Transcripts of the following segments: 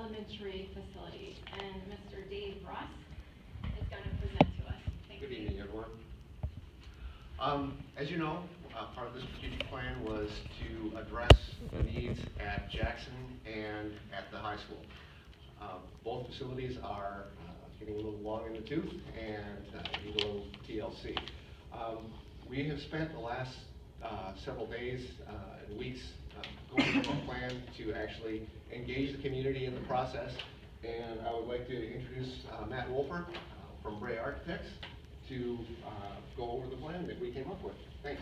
elementary facilities. And Mr. Dave Ross is going to present to us. Thank Good you. evening, everyone. As you know, part of the strategic plan was to address the needs at Jackson and at the high school. Both facilities are getting a little long in the tooth and need a little TLC. We have spent the last several days and weeks going over a plan to actually engage the community in the process. And I would like to introduce Matt Wolfer from Bray Architects to go over the plan that we came up with. Thanks.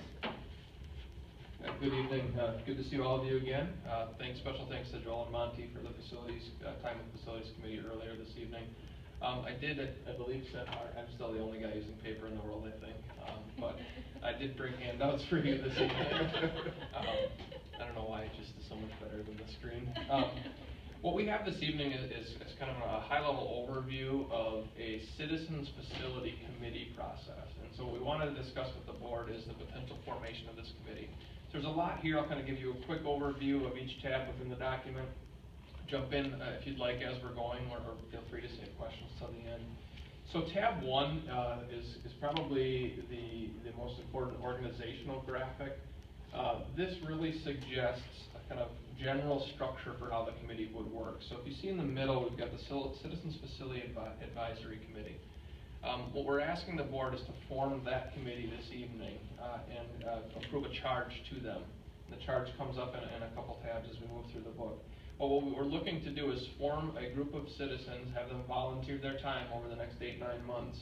Good evening. Good to see all of you again. Special thanks to Joel and Monty for the facilities time with Facilities Committee earlier this evening. I believe, I'm still the only guy using paper in the world, I think. But I did bring handouts for you this evening. I don't know why it just is so much better than the screen. What we have this evening is kind of a high-level overview of a Citizens Facility Committee process. And so what we wanted to discuss with the board is the potential formation of this committee. So there's a lot here. I'll kind of give you a quick overview of each tab within the document. Jump in if you'd like as we're going, or feel free to save questions till the end. So tab 1 is probably the most important organizational graphic. This really suggests a kind of general structure for how the committee would work. So if you see in the middle, we've got the Citizens Facility Advisory Committee. What we're asking the board is to form that committee this evening and approve a charge to them. And the charge comes up in a couple tabs as we move through the book. But what we're looking to do is form a group of citizens, have them volunteer their time over the next 8-9 months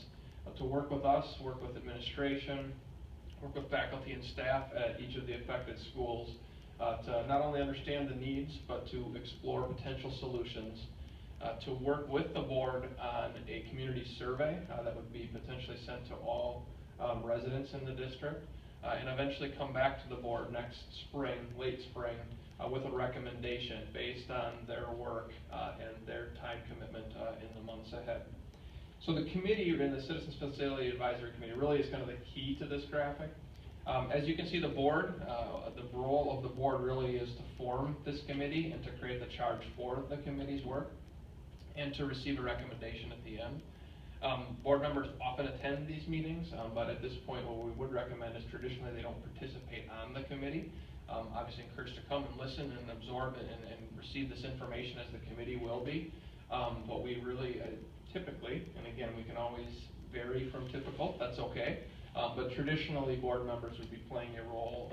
to work with us, work with administration, work with faculty and staff at each of the affected schools to not only understand the needs, but to explore potential solutions, to work with the board on a community survey that would be potentially sent to all residents in the district, and eventually come back to the board next spring, late spring, with a recommendation based on their work and their time commitment in the months ahead. So the committee in the Citizens Facility Advisory Committee really is kind of the key to this graphic. As you can see, the board, the role of the board really is to form this committee and to create the charge for the committee's work and to receive a recommendation at the end. Board members often attend these meetings, but at this point what we would recommend is traditionally they don't participate on the committee. Obviously encouraged to come and listen and absorb and receive this information as the committee will be. But we really typically, and again we can always vary from typical, that's okay, but traditionally board members would be playing a role